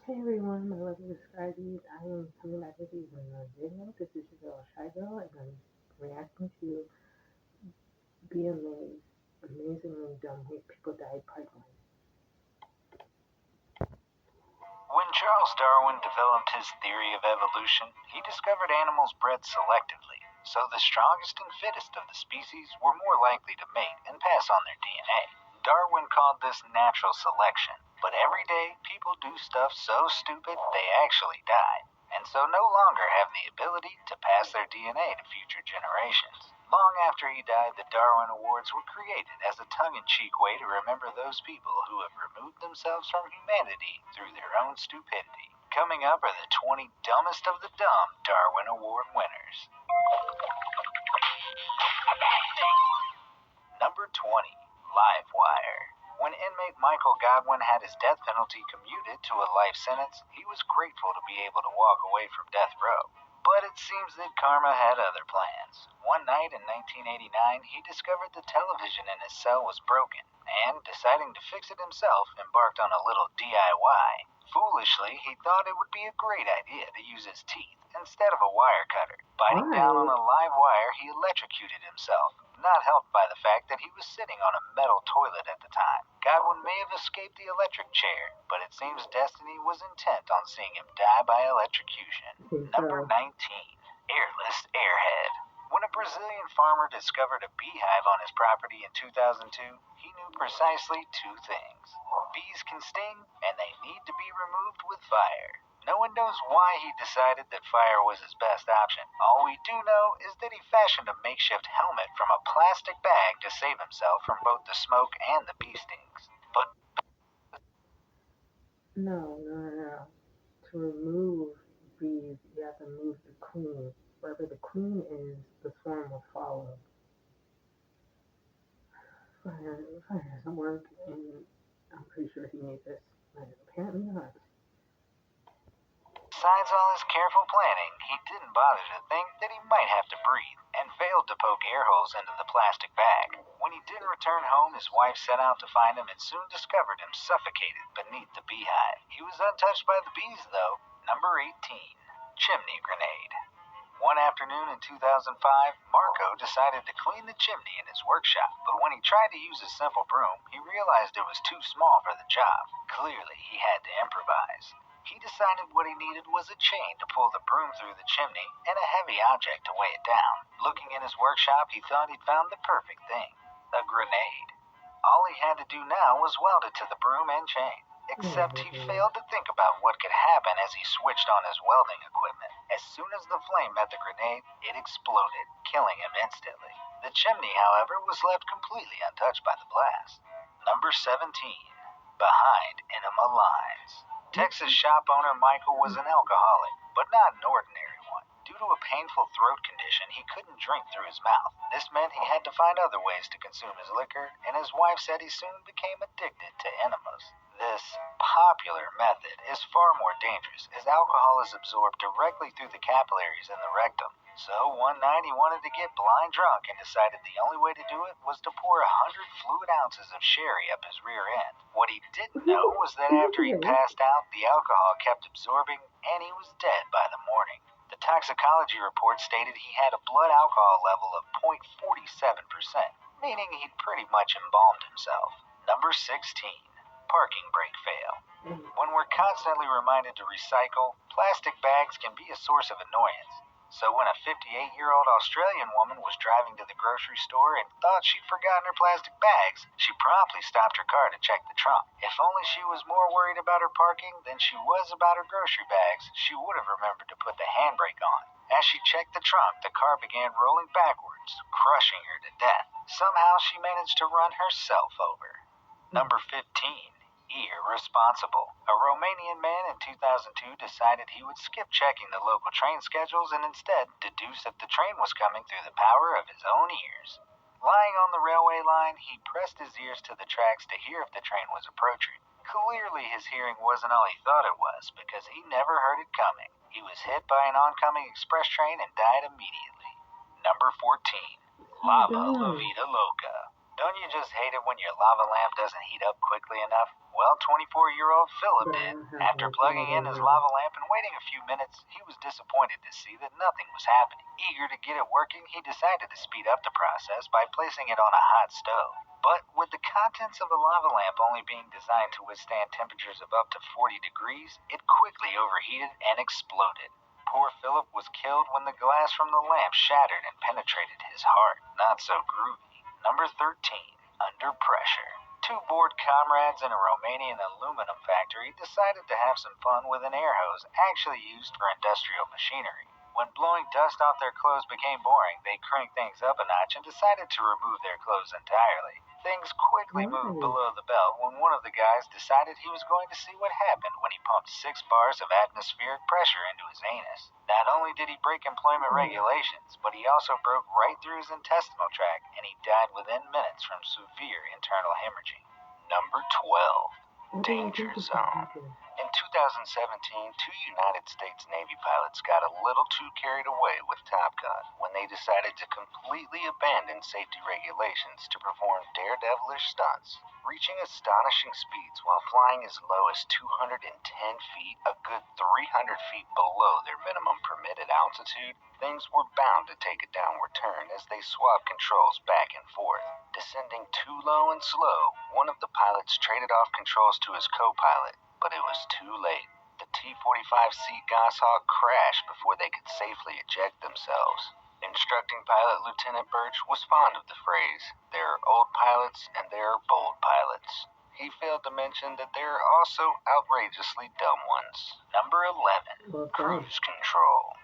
Hey everyone, my lovely Skydies. I am coming back with you with another video. This is your girl Shy Girl, and I'm reacting to Be Amazed, Amazingly Dumb Way People Die Part 1. When Charles Darwin developed his theory of evolution, he discovered animals bred selectively, so the strongest and fittest of the species were more likely to mate and pass on their DNA. Darwin called this natural selection, but every day people do stuff so stupid they actually die, and so no longer have the ability to pass their DNA to future generations. Long after he died, the Darwin Awards were created as a tongue-in-cheek way to remember those people who have removed themselves from humanity through their own stupidity. Coming up are the 20 dumbest of the dumb Darwin Award winners. Number 20. Livewire. When inmate Michael Godwin had his death penalty commuted to a life sentence, he was grateful to be able to walk away from death row. But it seems that karma had other plans. One night in 1989, he discovered the television in his cell was broken, and, deciding to fix it himself, embarked on a little DIY. Foolishly, he thought it would be a great idea to use his teeth instead of a wire cutter. Biting down on a live wire, he electrocuted himself, not helped by the fact that he was sitting on a metal toilet at the time. Godwin may have escaped the electric chair, but it seems destiny was intent on seeing him die by electrocution. Number 19. Airless Airhead. When a Brazilian farmer discovered a beehive on his property in 2002, he knew precisely two things. Bees can sting, and they need to be removed with fire. No one knows why he decided that fire was his best option. All we do know is that he fashioned a makeshift helmet from a plastic bag to save himself from both the smoke and the bee stings. But No. To remove bees, you have to move the queen. Wherever the queen is, the swarm will follow. Fire doesn't work, and I'm pretty sure he made this, but apparently not. besides all his careful planning, he didn't bother to think that he might have to breathe, and failed to poke air holes into the plastic bag. When he did return home, his wife set out to find him and soon discovered him suffocated beneath the beehive. He was untouched by the bees, though. Number 18. Chimney Grenade. One afternoon in 2005, Marco decided to clean the chimney in his workshop, but when he tried to use a simple broom, he realized it was too small for the job. Clearly, he had to improvise. He decided what he needed was a chain to pull the broom through the chimney and a heavy object to weigh it down. Looking in his workshop, he thought he'd found the perfect thing: a grenade. All he had to do now was weld it to the broom and chain. Except he failed to think about what could happen as he switched on his welding equipment. As soon as the flame met the grenade, it exploded, killing him instantly. The chimney, however, was left completely untouched by the blast. Number 17. Behind Enema Lines. Texas shop owner Michael was an alcoholic, but not an ordinary one. Due to a painful throat condition, he couldn't drink through his mouth. This meant he had to find other ways to consume his liquor, and his wife said he soon became addicted to enemas. This popular method is far more dangerous, as alcohol is absorbed directly through the capillaries in the rectum. So one night he wanted to get blind drunk and decided the only way to do it was to pour 100 fluid ounces of sherry up his rear end. What he didn't know was that after he passed out, the alcohol kept absorbing and he was dead by the morning. The toxicology report stated he had a blood alcohol level of 0.47%, meaning he'd pretty much embalmed himself. Number 16. Parking brake fail. When we're constantly reminded to recycle, plastic bags can be a source of annoyance. So when a 58-year-old Australian woman was driving to the grocery store and thought she'd forgotten her plastic bags, she promptly stopped her car to check the trunk. If only she was more worried about her parking than she was about her grocery bags, she would have remembered to put the handbrake on. As she checked the trunk, the car began rolling backwards, crushing her to death. Somehow she managed to run herself over. Number 15. Irresponsible. A Romanian man in 2002 decided he would skip checking the local train schedules and instead deduce that the train was coming through the power of his own ears. Lying on the railway line, he pressed his ears to the tracks to hear if the train was approaching. Clearly his hearing wasn't all he thought it was, because he never heard it coming. He was hit by an oncoming express train and died immediately. Number 14. Lava La Vida Loca. Don't you just hate it when your lava lamp doesn't heat up quickly enough? Well, 24-year-old Philip did. After plugging in his lava lamp and waiting a few minutes, he was disappointed to see that nothing was happening. Eager to get it working, he decided to speed up the process by placing it on a hot stove. But with the contents of the lava lamp only being designed to withstand temperatures of up to 40 degrees, it quickly overheated and exploded. Poor Philip was killed when the glass from the lamp shattered and penetrated his heart. Not so groovy. Number 13. Under pressure. Two bored comrades in a Romanian aluminum factory decided to have some fun with an air hose actually used for industrial machinery. When blowing dust off their clothes became boring, they cranked things up a notch and decided to remove their clothes entirely. Things quickly moved below the belt when one of the guys decided he was going to see what happened when he pumped 6 bars of atmospheric pressure into his anus. Not only did he break employment regulations, but he also broke right through his intestinal tract, and he died within minutes from severe internal hemorrhaging. Number 12. Danger Zone. In 2017, 2 United States Navy pilots got a little too carried away with Top Gun when they decided to completely abandon safety regulations to perform daredevilish stunts. Reaching astonishing speeds while flying as low as 210 feet, a good 300 feet below their minimum permitted altitude, things were bound to take a downward turn as they swapped controls back and forth. Descending too low and slow, one of the pilots traded off controls to his co-pilot, but it was too late. The T-45C Goshawk crashed before they could safely eject themselves. Instructing pilot Lieutenant Birch was fond of the phrase, "There are old pilots and there are bold pilots." He failed to mention that there are also outrageously dumb ones. Number 11. Cruise control.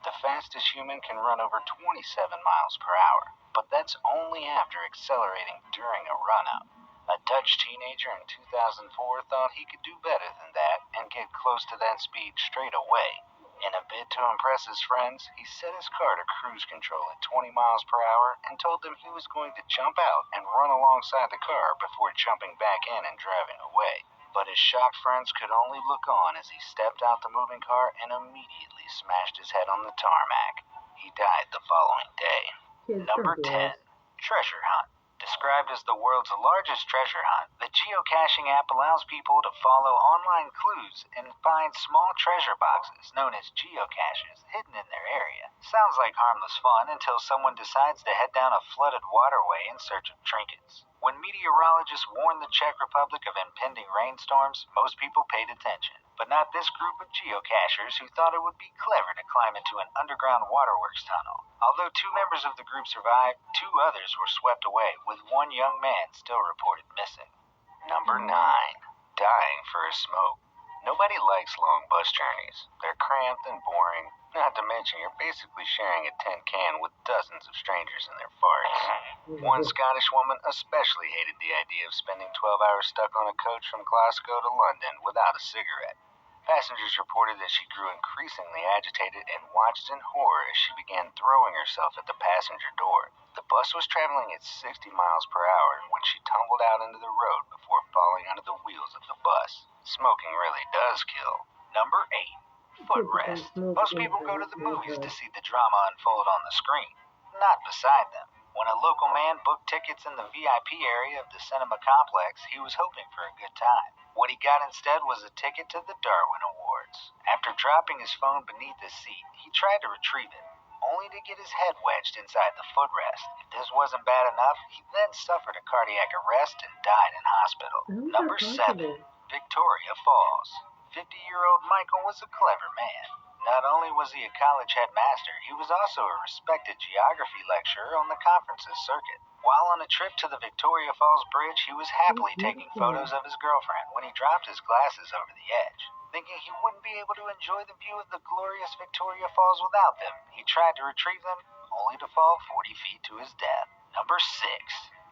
The fastest human can run over 27 miles per hour, but that's only after accelerating during a run-up. A Dutch teenager in 2004 thought he could do better than that and get close to that speed straight away. In a bid to impress his friends, he set his car to cruise control at 20 miles per hour and told them he was going to jump out and run alongside the car before jumping back in and driving away. But his shocked friends could only look on as he stepped out the moving car and immediately smashed his head on the tarmac. He died the following day. Number 10. Treasure Hunt. Described as the world's largest treasure hunt, the geocaching app allows people to follow online clues and find small treasure boxes known as geocaches hidden in their area. Sounds like harmless fun until someone decides to head down a flooded waterway in search of trinkets. When meteorologists warned the Czech Republic of impending rainstorms, most people paid attention. But not this group of geocachers who thought it would be clever to climb into an underground waterworks tunnel. Although 2 members of the group survived, 2 others were swept away, with 1 young man still reported missing. Number 9. Dying for a smoke. Nobody likes long bus journeys. They're cramped and boring, not to mention you're basically sharing a tin can with dozens of strangers and their farts. One Scottish woman especially hated the idea of spending 12 hours stuck on a coach from Glasgow to London without a cigarette. Passengers reported that she grew increasingly agitated and watched in horror as she began throwing herself at the passenger door. The bus was traveling at 60 miles per hour when she tumbled out into the road before falling under the wheels of the bus. Smoking really does kill. Number 8. Footrest. Most people go to the movies to see the drama unfold on the screen, not beside them. When a local man booked tickets in the VIP area of the cinema complex, he was hoping for a good time. What he got instead was a ticket to the Darwin Awards. After dropping his phone beneath his seat, he tried to retrieve it, only to get his head wedged inside the footrest. If this wasn't bad enough, he then suffered a cardiac arrest and died in hospital. Number 7. Victoria Falls. 50-year-old Michael was a clever man. Not only was he a college headmaster, he was also a respected geography lecturer on the conferences circuit. While on a trip to the Victoria Falls Bridge, he was happily taking photos of his girlfriend when he dropped his glasses over the edge. Thinking he wouldn't be able to enjoy the view of the glorious Victoria Falls without them, he tried to retrieve them, only to fall 40 feet to his death. Number 6.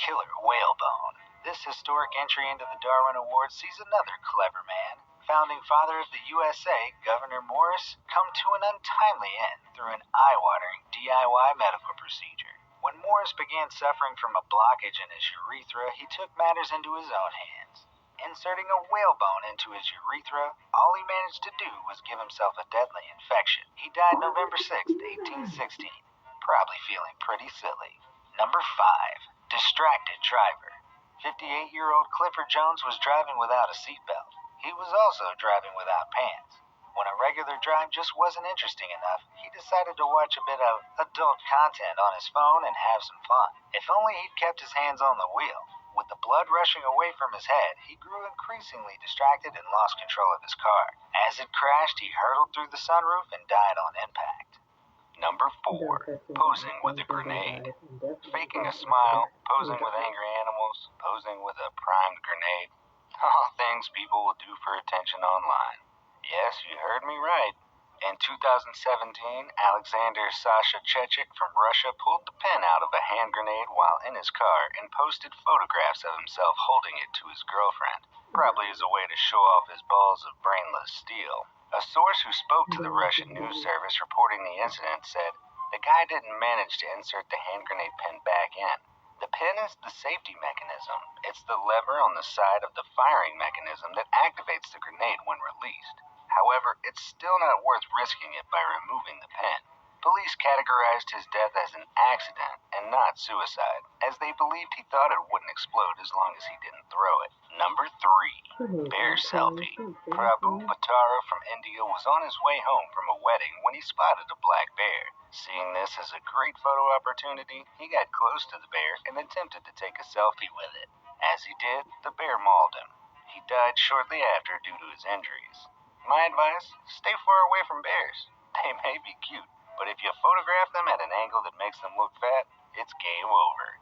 Killer Whalebone. This historic entry into the Darwin Awards sees another clever man, founding father of the USA, Gouverneur Morris, come to an untimely end through an eye-watering DIY medical procedure. When Morris began suffering from a blockage in his urethra, he took matters into his own hands. Inserting a whalebone into his urethra, all he managed to do was give himself a deadly infection. He died November 6, 1816, probably feeling pretty silly. Number 5. Distracted driver. 58-year-old Clifford Jones was driving without a seatbelt. He was also driving without pants. When a regular drive just wasn't interesting enough, he decided to watch a bit of adult content on his phone and have some fun. If only he'd kept his hands on the wheel. With the blood rushing away from his head, he grew increasingly distracted and lost control of his car. As it crashed, he hurtled through the sunroof and died on impact. Number 4. Posing with a grenade. Faking a smile, posing with angry animals, posing with a primed grenade. All things people will do for attention online. Yes, you heard me right. In 2017, Alexander Sasha Chechik from Russia pulled the pin out of a hand grenade while in his car and posted photographs of himself holding it to his girlfriend, probably as a way to show off his balls of brainless steel. A source who spoke to the Russian news service reporting the incident said the guy didn't manage to insert the hand grenade pin back in. The pin is the safety mechanism. It's the lever on the side of the firing mechanism that activates the grenade when released. However, it's still not worth risking it by removing the pin. Police categorized his death as an accident and not suicide, as they believed he thought it wouldn't explode as long as he didn't throw it. Number 3. Bear selfie. Prabhu Patara from India was on his way home from a wedding when he spotted a black bear. Seeing this as a great photo opportunity, he got close to the bear and attempted to take a selfie with it. As he did, the bear mauled him. He died shortly after due to his injuries. My advice, stay far away from bears. They may be cute, but if you photograph them at an angle that makes them look fat, it's game over.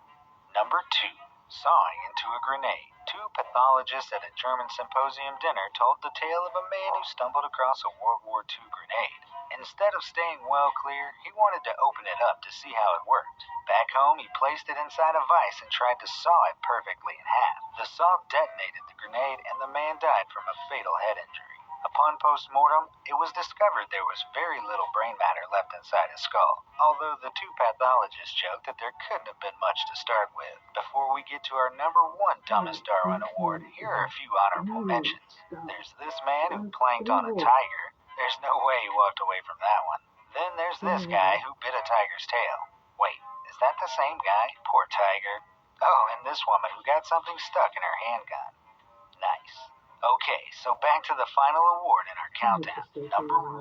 Number 2. Sawing into a grenade. 2 pathologists at a German symposium dinner told the tale of a man who stumbled across a World War II grenade. Instead of staying well clear, he wanted to open it up to see how it worked. Back home, he placed it inside a vise and tried to saw it perfectly in half. The saw detonated the grenade and the man died from a fatal head injury. Upon post-mortem, it was discovered there was very little brain matter left inside his skull, although the 2 pathologists joked that there couldn't have been much to start with. Before we get to our number 1 Dumbest Darwin Award, here are a few honorable mentions. There's this man who planked on a tiger. There's no way he walked away from that one. Then there's this guy who bit a tiger's tail. Wait, is that the same guy? Poor tiger. Oh, and this woman who got something stuck in her handgun. Nice. Okay, so back to the final award in our countdown. Number 1,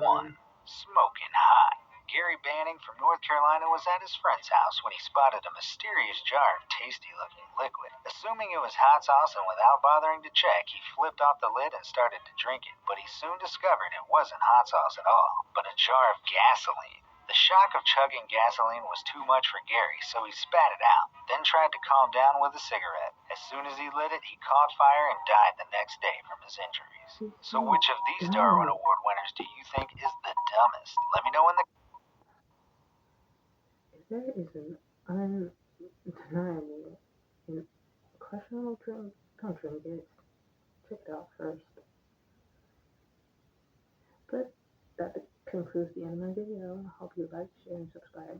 Smoking Hot. Gary Banning from North Carolina was at his friend's house when he spotted a mysterious jar of tasty-looking liquid. Assuming it was hot sauce and without bothering to check, he flipped off the lid and started to drink it, but he soon discovered it wasn't hot sauce at all, but a jar of gasoline. The shock of chugging gasoline was too much for Gary, so he spat it out, then tried to calm down with a cigarette. As soon as he lit it, he caught fire and died the next day from his injuries. So which of these Darwin Award winners do you think is the dumbest? Let me know in the... There is an undeniable and questionable function gets checked out first. But that concludes the end of my video. I hope you like, share, and subscribe.